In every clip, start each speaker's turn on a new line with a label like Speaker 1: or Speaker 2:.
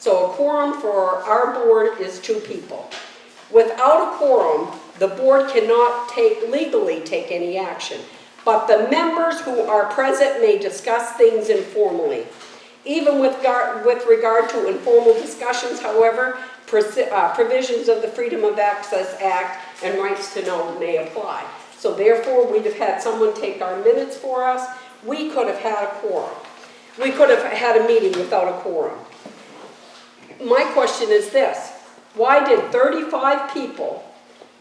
Speaker 1: So a quorum for our board is 2 people. Without a quorum, the board cannot legally take any action. But the members who are present may discuss things informally. Even with regard to informal discussions, however, provisions of the Freedom of Access Act and rights to know may apply. So therefore, we'd have had someone take our minutes for us. We could have had a quorum. We could have had a meeting without a quorum. My question is this: why did 35 people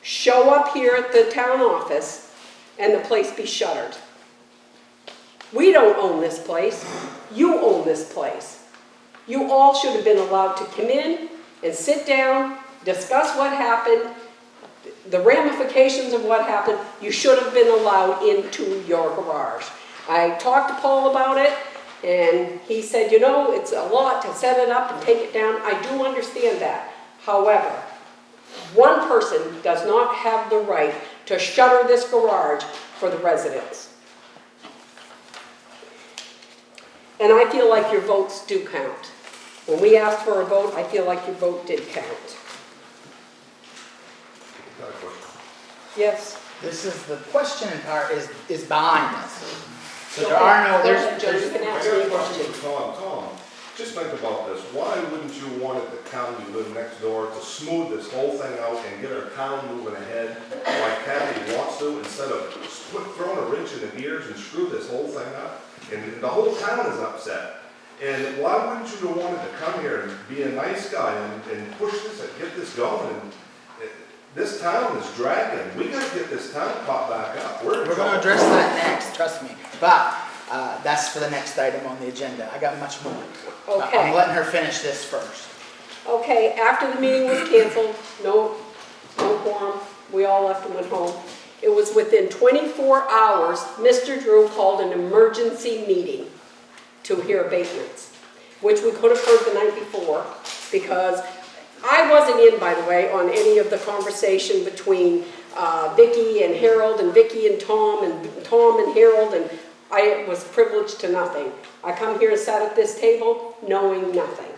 Speaker 1: show up here at the town office and the place be shuttered? We don't own this place. You own this place. You all should have been allowed to come in and sit down, discuss what happened, the ramifications of what happened. You should have been allowed into your garage. I talked to Paul about it, and he said, you know, it's a lot to set it up and take it down. I do understand that. However, one person does not have the right to shutter this garage for the residents. And I feel like your votes do count. When we asked for a vote, I feel like your vote did count. Yes?
Speaker 2: This is the question part is behind this. So there are no, there's,
Speaker 1: You can ask me a question.
Speaker 3: Tom, just think about this. Why wouldn't you want the town you live next door to smooth this whole thing out and get our town moving ahead like Kathy wants to, instead of throwing a wrench in the gears and screw this whole thing up? And the whole town is upset. And why wouldn't you have wanted to come here and be a nice guy and push this and get this going? And this town is dragging. We got to get this town caught back up. We're
Speaker 2: going to address that next, trust me. But that's for the next item on the agenda. I got much more.
Speaker 1: Okay.
Speaker 2: I'm letting her finish this first.
Speaker 1: Okay, after the meeting was canceled, no quorum, we all left and went home. It was within 24 hours, Mr. Drew called an emergency meeting to hear abatements, which we could have heard the night before, because I wasn't in, by the way, on any of the conversation between Vicki and Harold, and Vicki and Tom and Harold, and I was privileged to nothing. I come here and sat at this table knowing nothing.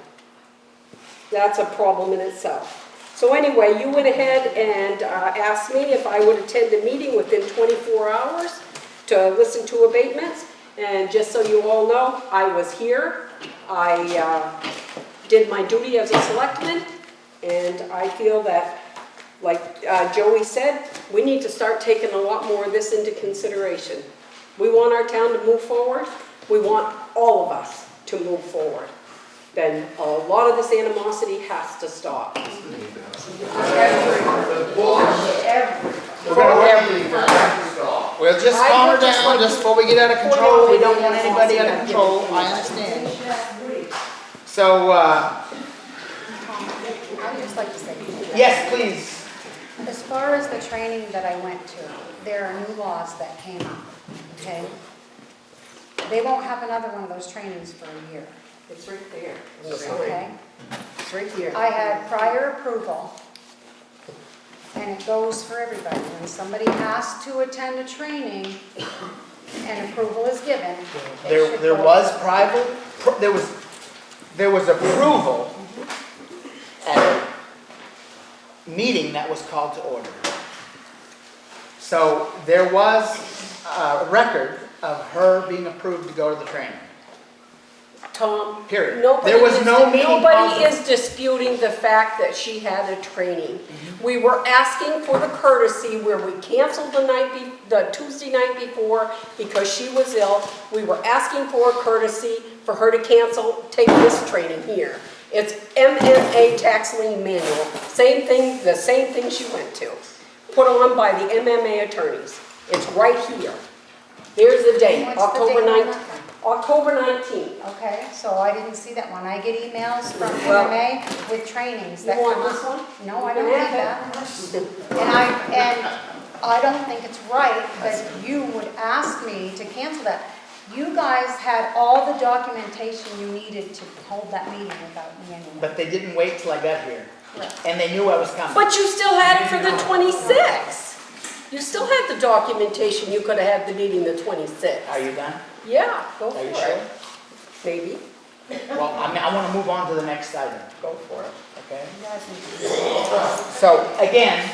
Speaker 1: That's a problem in itself. So anyway, you went ahead and asked me if I would attend a meeting within 24 hours to listen to abatements. And just so you all know, I was here. I did my duty as a selectman. And I feel that, like Joey said, we need to start taking a lot more of this into consideration. We want our town to move forward. We want all of us to move forward. Then a lot of this animosity has to stop.
Speaker 2: We'll just calm her down just before we get out of control. We don't want anybody out of control. I understand. So,
Speaker 4: I'd just like to say.
Speaker 2: yes, please.
Speaker 4: As far as the training that I went to, there are new laws that came up, okay? They won't have another one of those trainings for a year.
Speaker 1: It's right there.
Speaker 4: Okay?
Speaker 1: It's right here.
Speaker 4: I had prior approval, and it goes for everybody. When somebody has to attend a training and approval is given,
Speaker 2: There was approval at a meeting that was called to order. So there was a record of her being approved to go to the training.
Speaker 1: Tom,
Speaker 2: Period.
Speaker 1: nobody
Speaker 2: There was no meeting
Speaker 1: Nobody
Speaker 2: called.
Speaker 1: is disputing the fact that she had a training. We were asking for the courtesy where we canceled the Tuesday night before because she was ill. We were asking for a courtesy for her to take this training here. It's MMA tax lien manual. Same thing, the same thing she went to. Put on by the MMA attorneys. It's right here. There's the date,
Speaker 4: What's the
Speaker 1: October
Speaker 4: date on
Speaker 1: 19th.
Speaker 4: that one?
Speaker 1: October 19th.
Speaker 4: Okay, so I didn't see that one. I get emails from
Speaker 1: Well,
Speaker 4: MMA with trainings that
Speaker 1: You want
Speaker 4: come
Speaker 1: this
Speaker 4: up.
Speaker 1: one?
Speaker 4: No, I
Speaker 1: You
Speaker 4: don't
Speaker 1: can
Speaker 4: need
Speaker 1: have
Speaker 4: that. And I don't think it's right that you would ask me to cancel that. You guys had all the documentation you needed to hold that meeting without me anyway.
Speaker 2: But they didn't wait till I got here.
Speaker 4: Correct.
Speaker 2: And they knew I was coming.
Speaker 1: But you still had it for the 26th. You still had the documentation. You could have had the meeting the 26th.
Speaker 2: Are you done?
Speaker 1: Yeah, go for
Speaker 2: Are you
Speaker 1: it.
Speaker 2: sure?
Speaker 1: Maybe.
Speaker 2: Well, I want to move on to the next item.
Speaker 1: Go for it.
Speaker 2: Okay. So again,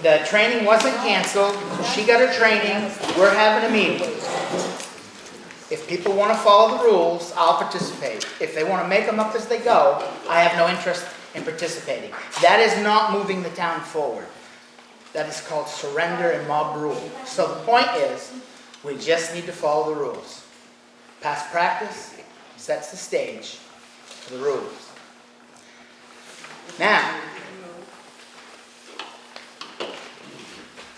Speaker 2: the training wasn't canceled. She got her training. We're having a meeting. If people want to follow the rules, I'll participate. If they want to make them up as they go, I have no interest in participating. That is not moving the town forward. That is called surrender and mob rule. So the point is, we just need to follow the rules. Past practice sets the stage for the rules. Now,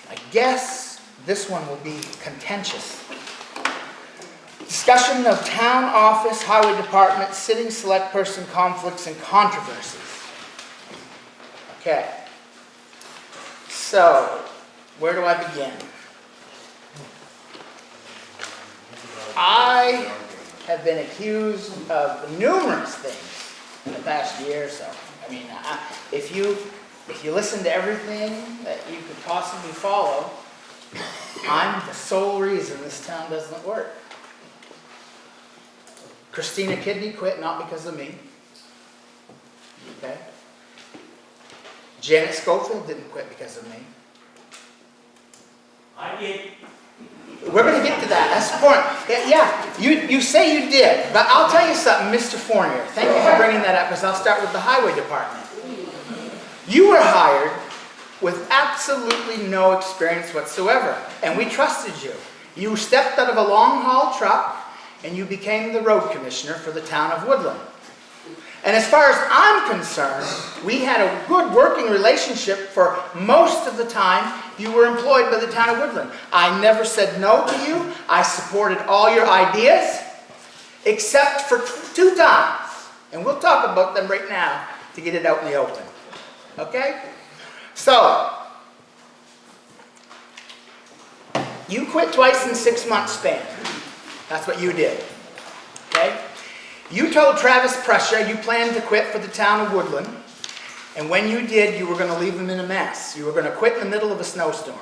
Speaker 2: I guess this one will be contentious. Discussion of town office, highway department, sitting select person conflicts and controversies. Okay. So, where do I begin? I have been accused of numerous things in the past year or so. I mean, if you listen to everything that you could possibly follow, I'm the sole reason this town doesn't work. Christina Kidney quit not because of me. Okay? Janet Schofield didn't quit because of me.
Speaker 5: I did.
Speaker 2: We're going to get to that. That's the point. Yeah, you say you did, but I'll tell you something, Mr. Fournier. Thank you for bringing that up, because I'll start with the highway department. You were hired with absolutely no experience whatsoever, and we trusted you. You stepped out of a long-haul truck, and you became the road commissioner for the town of Woodland. And as far as I'm concerned, we had a good working relationship for most of the time you were employed by the town of Woodland. I never said no to you. I supported all your ideas, except for 2 times. And we'll talk about them right now to get it out in the open. Okay? So, you quit twice in 6-month span. That's what you did. Okay? You told Travis Prussia you planned to quit for the town of Woodland, and when you did, you were going to leave him in a mess. You were going to quit in the middle of a snowstorm.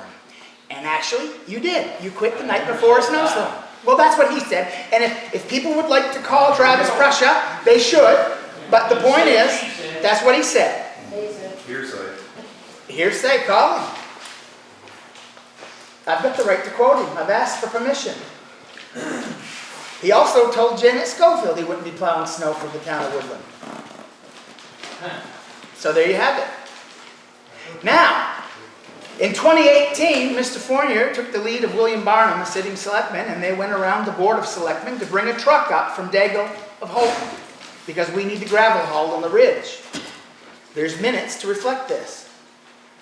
Speaker 2: And actually, you did. You quit the night before a snowstorm. Well, that's what he said. And if people would like to call Travis Prussia, they should. But the point is, that's what he said.
Speaker 3: Hearsay.
Speaker 2: Hearsay, call him. I've got the right to quote him. I've asked for permission. He also told Janet Schofield he wouldn't be plowing snow for the town of Woodland. So there you have it. Now, in 2018, Mr. Fournier took the lead of William Barnum, the sitting selectman, and they went around the board of selectmen to bring a truck up from Dagle of Holton, because we need the gravel haul on the ridge. There's minutes to reflect this.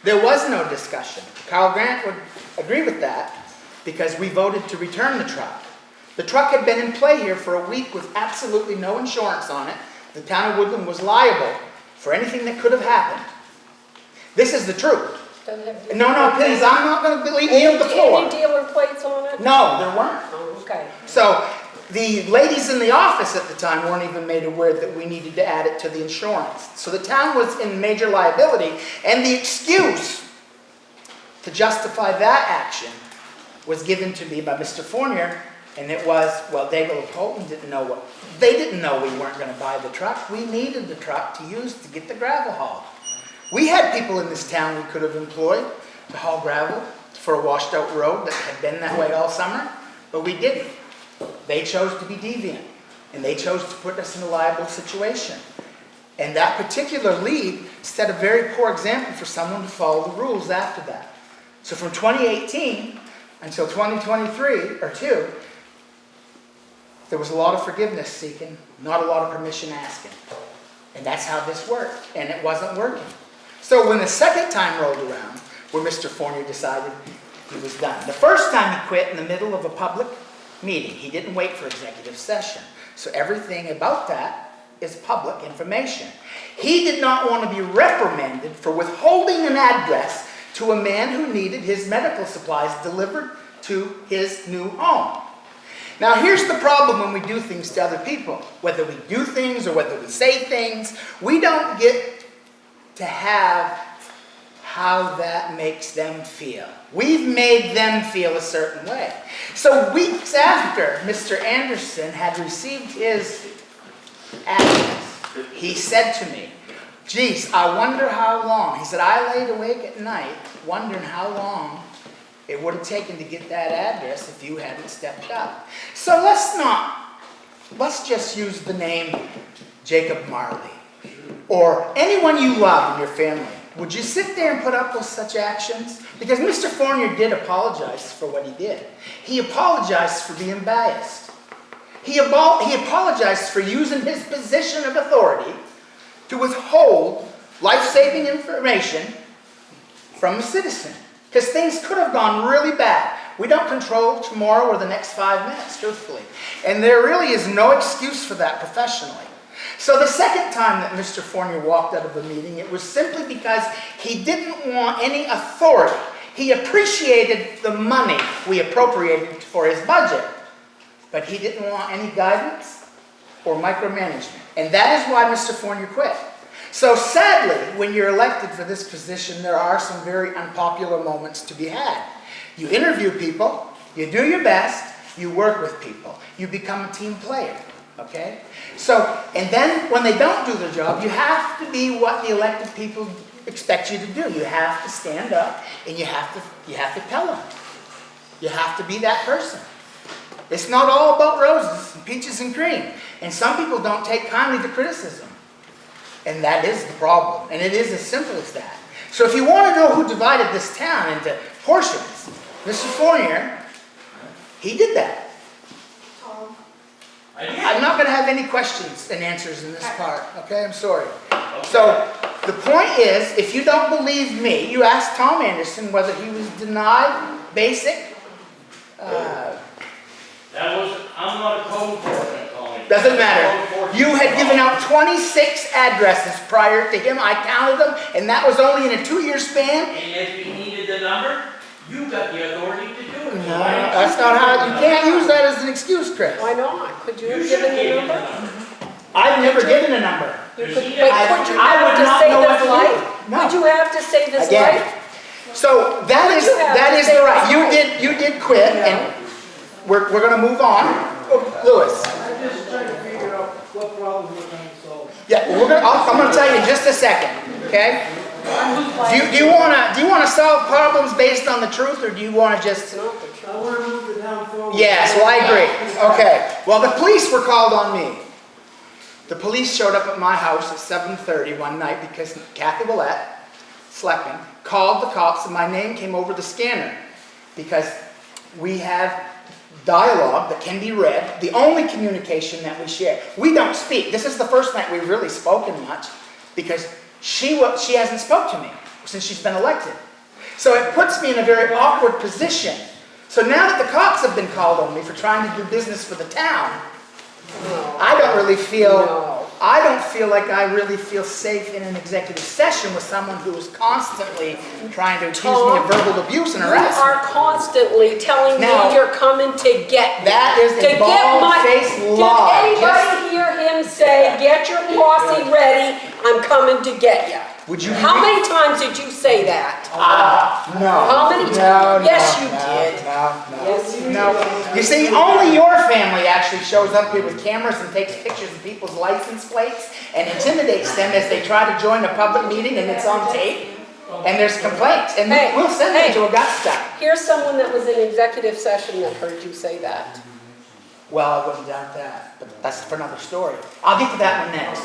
Speaker 2: There was no discussion. Carl Grant would agree with that, because we voted to return the truck. The truck had been in play here for a week with absolutely no insurance on it. The town of Woodland was liable for anything that could have happened. This is the truth. No, please, I'm not going to leave you on the floor.
Speaker 1: Any dealer plates on it?
Speaker 2: No, there weren't.
Speaker 1: Oh, okay.
Speaker 2: So the ladies in the office at the time weren't even made aware that we needed to add it to the insurance. So the town was in major liability, and the excuse to justify that action was given to me by Mr. Fournier. And it was, well, Dagle of Holton didn't know what, they didn't know we weren't going to buy the truck. We needed the truck to use to get the gravel hauled. We had people in this town we could have employed to haul gravel for a washed out road that had been that way all summer, but we didn't. They chose to be deviant, and they chose to put us in a liable situation. And that particular lead set a very poor example for someone to follow the rules after that. So from 2018 until 2023, or 2, there was a lot of forgiveness seeking, not a lot of permission asking. And that's how this worked, and it wasn't working. So when the second time rolled around, where Mr. Fournier decided he was done. The first time he quit in the middle of a public meeting. He didn't wait for executive session. So everything about that is public information. He did not want to be reprimanded for withholding an address to a man who needed his medical supplies delivered to his new home. Now here's the problem when we do things to other people. Whether we do things or whether we say things, we don't get to have how that makes them feel. We've made them feel a certain way. So weeks after Mr. Anderson had received his address. He said to me, geez, I wonder how long. He said, I laid awake at night wondering how long it would have taken to get that address if you hadn't stepped up. So let's just use the name Jacob Marley or anyone you love in your family. Would you sit there and put up with such actions? Because Mr. Fournier did apologize for what he did. He apologized for being biased. He apologized for using his position of authority to withhold life-saving information from a citizen. Because things could have gone really bad. We don't control tomorrow or the next 5 minutes, truthfully. And there really is no excuse for that professionally. So the second time that Mr. Fournier walked out of the meeting, it was simply because he didn't want any authority. He appreciated the money we appropriated for his budget, but he didn't want any guidance or micromanagement. And that is why Mr. Fournier quit. So sadly, when you're elected for this position, there are some very unpopular moments to be had. You interview people, you do your best, you work with people, you become a team player. Okay? So, and then when they don't do their job, you have to be what the elected people expect you to do. You have to stand up and you have to tell them. You have to be that person. It's not all about roses and peaches and cream. And some people don't take kindly to criticism. And that is the problem. And it is as simple as that. So if you want to know who divided this town into portions, Mr. Fournier, he did that. I'm not going to have any questions and answers in this part, okay? I'm sorry. So, the point is, if you don't believe me, you ask Tom Anderson whether he was denied basic...
Speaker 5: I'm not a code enforcement calling.
Speaker 2: Doesn't matter. You had given out 26 addresses prior to him. I counted them, and that was only in a 2-year span.
Speaker 5: And if you needed the number, you got the authority to do it.
Speaker 2: No, that's not how, you can't use that as an excuse, Chris.
Speaker 1: Why not? Could you
Speaker 5: You
Speaker 1: have
Speaker 5: should
Speaker 1: given
Speaker 5: give
Speaker 1: the
Speaker 5: me the
Speaker 1: number?
Speaker 5: number.
Speaker 2: I've never given a number.
Speaker 1: You could,
Speaker 5: Could you-
Speaker 1: but
Speaker 2: I-
Speaker 1: could you
Speaker 2: I
Speaker 1: have
Speaker 2: would
Speaker 1: to
Speaker 2: not
Speaker 1: say
Speaker 2: know what
Speaker 1: this
Speaker 2: to do.
Speaker 1: life?
Speaker 2: No.
Speaker 1: Would you have to say this
Speaker 2: Again.
Speaker 1: life?
Speaker 2: So that
Speaker 1: Would
Speaker 2: is
Speaker 1: you have
Speaker 2: that
Speaker 1: to
Speaker 2: is
Speaker 1: say
Speaker 2: the right.
Speaker 1: this
Speaker 2: You did quit, and we're going to move on. Oh, Lewis.
Speaker 6: I'm just trying to figure out what problems we're trying to solve.
Speaker 2: Yeah, I'm going to tell you in just a second. Okay. Do you want to solve problems based on the truth, or do you want to just?
Speaker 6: I want to move the town forward.
Speaker 2: Yes, well, I agree. Okay. Well, the police were called on me. The police showed up at my house at 7:30 one night because Kathy Willett, Selectman, called the cops and my name came over the scanner because we have dialogue that can be read, the only communication that we share. We don't speak. This is the first night we've really spoken much because she hasn't spoke to me since she's been elected. So it puts me in a very awkward position. So now that the cops have been called on me for trying to do business for the town, I don't feel like I really feel safe in an executive session with someone who is constantly trying to accuse me of verbal abuse and
Speaker 1: You
Speaker 2: harassment.
Speaker 1: are constantly telling
Speaker 2: Now,
Speaker 1: me you're coming to get me.
Speaker 2: That is
Speaker 1: To
Speaker 2: a
Speaker 1: get my-
Speaker 2: bald-faced lie.
Speaker 1: Did anybody hear him say, get your posse ready, I'm coming to get you?
Speaker 2: Would you
Speaker 1: How many times did you say that?
Speaker 2: No.
Speaker 1: How many times?
Speaker 2: No,
Speaker 1: Yes,
Speaker 2: no,
Speaker 1: you
Speaker 2: no,
Speaker 1: did. Yes, you
Speaker 2: No. You see, only your family actually shows up here with cameras and takes pictures of people's license plates and intimidates them as they try to join a public meeting and it's on tape. And there's complaints. And
Speaker 1: Hey,
Speaker 2: we'll send them
Speaker 1: hey.
Speaker 2: to Augusta.
Speaker 1: Here's someone that was in executive session that heard you say that.
Speaker 2: Well, I wouldn't doubt that, but that's for another story. I'll get to that one next.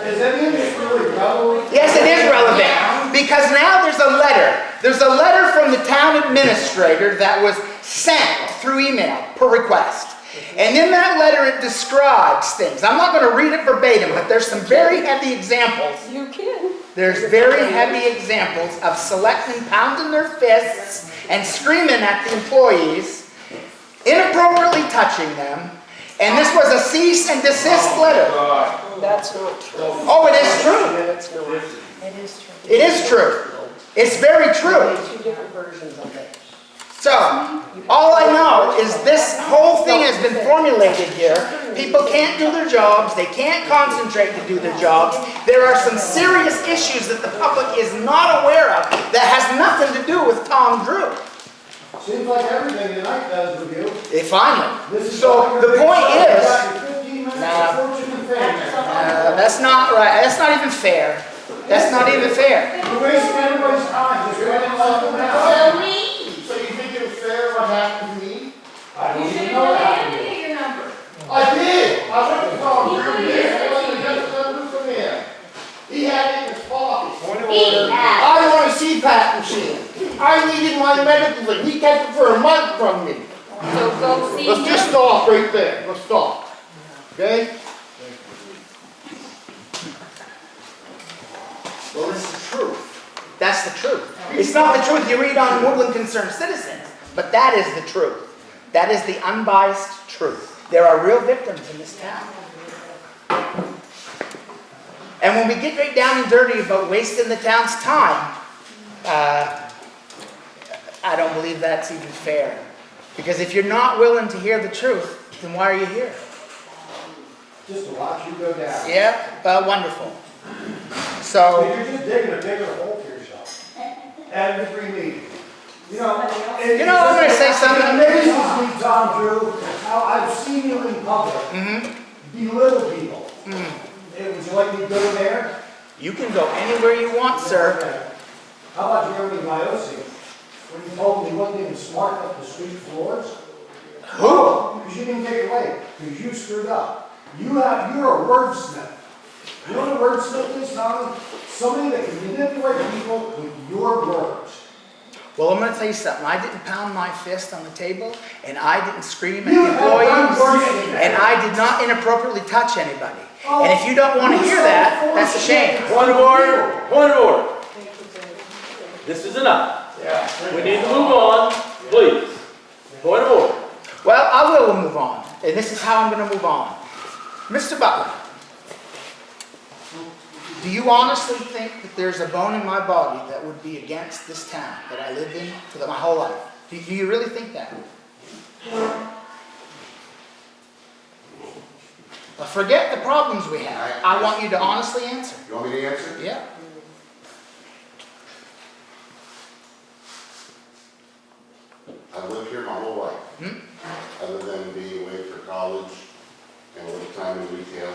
Speaker 6: Is any of this really relevant?
Speaker 2: Yes, it is relevant, because now there's a letter. There's a letter from the town administrator that was sent through email per request. And in that letter it describes things. I'm not going to read it verbatim, but there's some very heavy examples.
Speaker 1: You can.
Speaker 2: There's very heavy examples of selectmen pounding their fists and screaming at the employees, inappropriately touching them. And this was a cease and desist letter.
Speaker 1: That's not true.
Speaker 2: Oh, it is true.
Speaker 1: It's not.
Speaker 4: It is true.
Speaker 2: It is true. It's very true.
Speaker 1: Two different versions of it.
Speaker 2: So, all I know is this whole thing has been formulated here. People can't do their jobs. They can't concentrate to do their jobs. There are some serious issues that the public is not aware of that has nothing to do with Tom Drew.
Speaker 6: Seems like everything tonight does with you.
Speaker 2: Finally.
Speaker 6: This is
Speaker 2: So
Speaker 6: all your
Speaker 2: the
Speaker 6: big
Speaker 2: point
Speaker 6: stuff. You
Speaker 2: is,
Speaker 6: got your 15 minutes
Speaker 2: Nah.
Speaker 6: of fortune and fame.
Speaker 2: that's not right. That's not even fair. That's not even fair.
Speaker 6: You're wasting everybody's time, just running off the mouth.
Speaker 3: So you think it was fair what happened to me?
Speaker 6: I don't even know what happened to you.
Speaker 7: your number.
Speaker 3: I did. I went to call him. I wasn't just done from him. He had it in his pocket.
Speaker 7: He
Speaker 3: I want a CPAP machine. I needed my medical thing. He kept it for a month from me.
Speaker 7: So go see
Speaker 3: Let's just
Speaker 7: him.
Speaker 3: stop right there. Let's stop. Okay?
Speaker 2: Well, this is the truth. That's the truth. It's not the truth you read on Woodland Concerned Citizens, but that is the truth. That is the unbiased truth. There are real victims in this town. And when we get right down and dirty about wasting the town's time, I don't believe that's even fair. Because if you're not willing to hear the truth, then why are you here?
Speaker 6: Just to watch you go down.
Speaker 2: Yeah, wonderful. So,
Speaker 6: You're just digging a bigger hole for yourself. Every meeting. You know,
Speaker 2: I'm going to say something.
Speaker 6: It amazes me, Tom Drew, how I've seen you in public belittle people. Would you like me to go there?
Speaker 2: You can go anywhere you want, sir.
Speaker 6: Okay. How about Jeremy Miosi? When he told me he wasn't even smart enough to sweep floors?
Speaker 2: Who?
Speaker 6: Because you didn't take it away, because you screwed up. You're a wordsmith. You know what a wordsmith is, Tommy? Somebody that can manipulate people with your words.
Speaker 2: Well, I'm going to tell you something. I didn't pound my fist on the table, and I didnn't scream at
Speaker 6: You
Speaker 2: the
Speaker 6: have done
Speaker 2: employees,
Speaker 6: worse than that.
Speaker 2: and I did not inappropriately touch anybody. And if you don't want to hear that, that's a shame.
Speaker 8: Point of order, point of order. This is enough. We need to move on, please. Point of order.
Speaker 2: Well, I will move on, and this is how I'm going to move on. Mr. Butler, do you honestly think that there's a bone in my body that would be against this town that I lived in for my whole life? Do you really think that? Well, forget the problems we have. I want you to honestly answer.
Speaker 3: You want me to answer?
Speaker 2: Yeah.
Speaker 3: I've lived here my whole life. Other than being away for college and a little time in retail.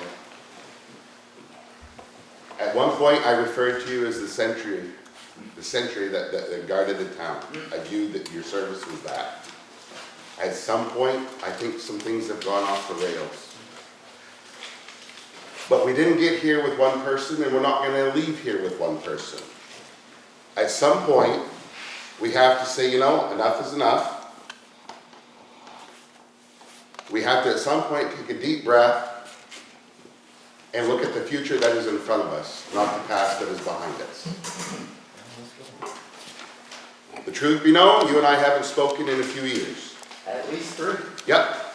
Speaker 3: At one point, I referred to you as the sentry that guarded the town. I viewed that your service was that. At some point, I think some things have gone off the rails. But we didn't get here with one person, and we're not going to leave here with one person. At some point, we have to say, enough is enough. We have to, at some point, take a deep breath and look at the future that is in front of us, not the past that is behind us. The truth be known, you and I haven't spoken in a few years.
Speaker 2: At least 3.
Speaker 3: Yep.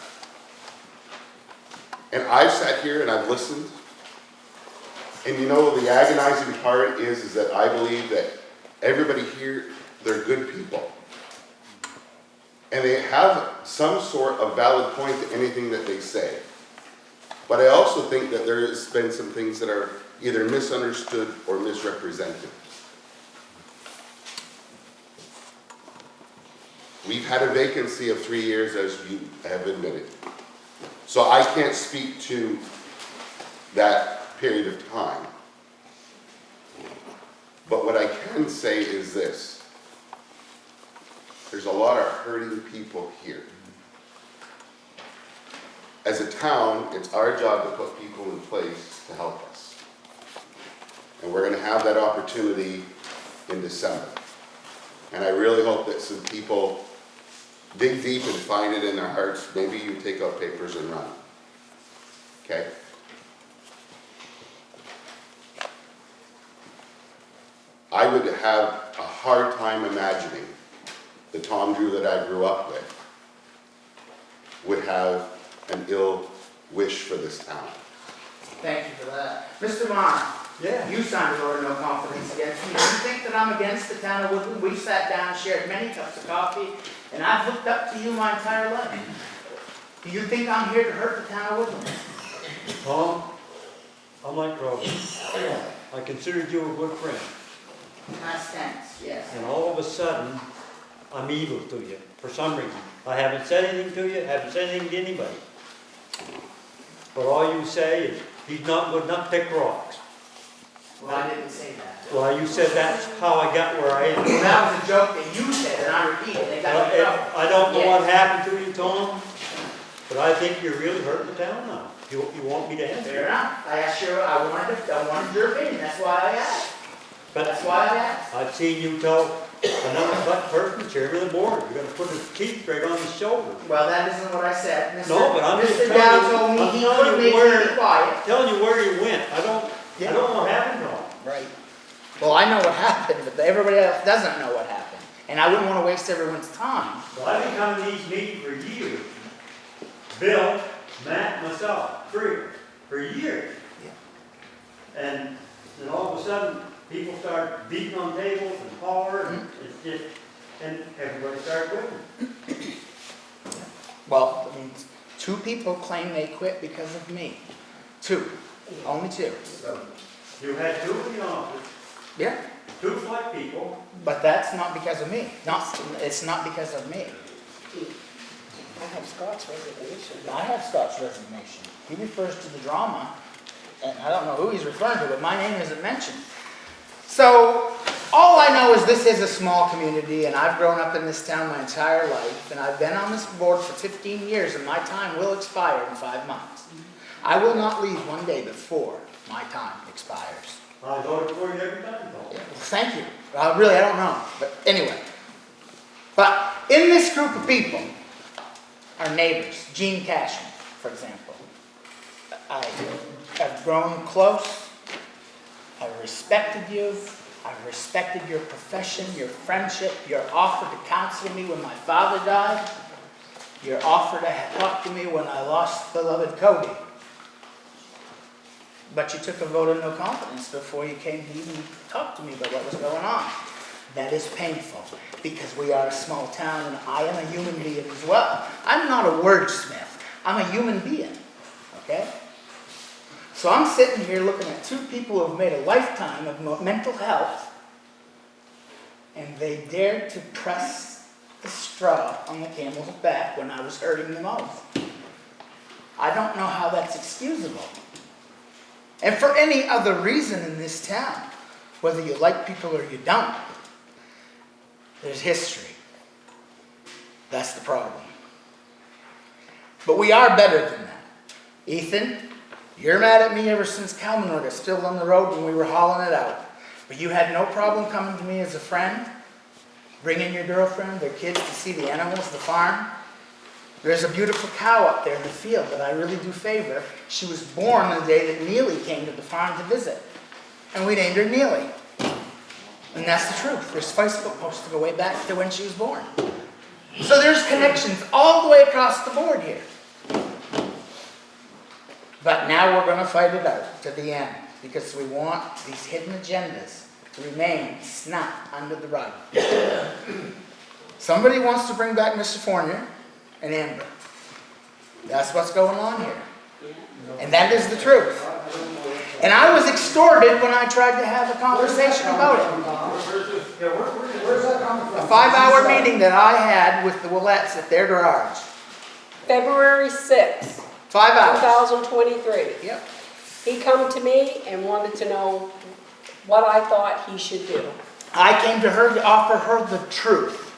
Speaker 3: And I've sat here and I've listened. And the agonizing part is that I believe that everybody here, they're good people. And they have some sort of valid point to anything that they say. But I also think that there's been some things that are either misunderstood or misrepresented. We've had a vacancy of 3 years, as you have admitted. So I can't speak to that period of time. But what I can say is this. There's a lot of hurting people here. As a town, it's our job to put people in place to help us. And we're going to have that opportunity in December. And I really hope that some people dig deep and find it in their hearts. Maybe you take out papers and run. Okay? I would have a hard time imagining the Tom Drew that I grew up with would have an ill wish for this town.
Speaker 2: Thank you for that. Mr. Marr, you signed an order of no confidence against me. Do you think that I'm against the town of Woodland? We've sat down and shared many cups of coffee, and I've looked up to you my entire life. Do you think I'm here to hurt the town of Woodland?
Speaker 9: Tom, I'm like Robin. I considered you a good friend.
Speaker 2: Past tense, yes.
Speaker 9: And all of a sudden, I'm evil to you for some reason. I haven't said anything to you, haven't said anything to anybody. But all you say is, he's not good enough to pick rocks.
Speaker 2: Well, I didn't say that.
Speaker 9: Well, you said that's how I got where I am.
Speaker 2: That was a joke that you said, and I repeat it, and got me in trouble.
Speaker 9: I don't know what happened to you, Tom, but I think you're really hurting the town now. You want me to answer?
Speaker 2: Fair enough. I asked you, I wanted your opinion, that's why I asked.
Speaker 9: But
Speaker 2: That's why I asked.
Speaker 9: I've seen you tell another select person, chairman of the board, you're gonna put his teeth right on his shoulder.
Speaker 2: Well, that isn't what I said.
Speaker 9: No, but I'm just
Speaker 2: Mr.
Speaker 9: telling
Speaker 2: Dow
Speaker 9: you-
Speaker 2: told me
Speaker 9: I'm
Speaker 2: he
Speaker 9: telling
Speaker 2: couldn't
Speaker 9: you
Speaker 2: make
Speaker 9: where-
Speaker 2: me quiet.
Speaker 9: Telling you where you went, I don't know what happened to him.
Speaker 2: Right. Well, I know what happened, but everybody else doesn't know what happened. And I wouldn't want to waste everyone's time.
Speaker 9: Well, I've been coming to these meetings for years. Bill, Matt, myself, for years. And then all of a sudden, people start beating on tables and holler, and it's just, and everybody started quitting.
Speaker 2: Well, I mean, 2 people claim they quit because of me. 2. Only 2.
Speaker 9: You had 2 in the office,
Speaker 2: Yeah.
Speaker 9: 2 select people.
Speaker 2: But that's not because of me. It's not because of me.
Speaker 1: I have Scott's resignation.
Speaker 2: I have Scott's resignation. He refers to the drama, and I don't know who he's referring to, but my name isn't mentioned. So, all I know is this is a small community, and I've grown up in this town my entire life, and I've been on this board for 15 years, and my time will expire in 5 months. I will not leave one day before my time expires.
Speaker 9: I voted for you every time, though.
Speaker 2: Well, thank you. Really, I don't know, but anyway. But in this group of people, our neighbors, Gene Cashman, for example, I've grown close. I've respected you. I've respected your profession, your friendship, your offer to counsel me when my father died, your offer to talk to me when I lost beloved Cody. But you took a vote of no confidence before you came to even talk to me about what was going on. That is painful, because we are a small town and I am a human being as well. I'm not a wordsmith. I'm a human being, okay? So I'm sitting here looking at 2 people who have made a lifetime of mental health, and they dared to press the straw on the camel's back when I was hurting the most. I don't know how that's excusable. And for any other reason in this town, whether you like people or you don't, there's history. That's the problem. But we are better than that. Ethan, you're mad at me ever since Kalmanor got spilled on the road when we were hauling it out. But you had no problem coming to me as a friend, bringing your girlfriend, their kids to see the animals, the farm. There's a beautiful cow up there in the field that I really do favor. She was born the day that Neely came to the farm to visit. And we named her Neely. And that's the truth. There's Facebook posts to go way back to when she was born. So there's connections all the way across the board here. But now we're going to fight it out to the end, because we want these hidden agendas to remain snapped under the rug. Somebody wants to bring back Mr. Fournier and Amber. That's what's going on here. And that is the truth. And I was extorted when I tried to have a conversation about it.
Speaker 6: Where's that coming from?
Speaker 2: A 5-hour meeting that I had with the Willettes at their garage.
Speaker 1: February 6th,
Speaker 2: 5 hours.
Speaker 1: 2023.
Speaker 2: Yep.
Speaker 1: He come to me and wanted to know what I thought he should do.
Speaker 2: I came to her to offer her the truth,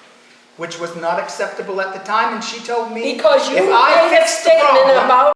Speaker 2: which was not acceptable at the time, and she told me
Speaker 1: Because you
Speaker 2: if I
Speaker 1: made a
Speaker 2: fixed the
Speaker 1: statement
Speaker 2: problem,
Speaker 1: about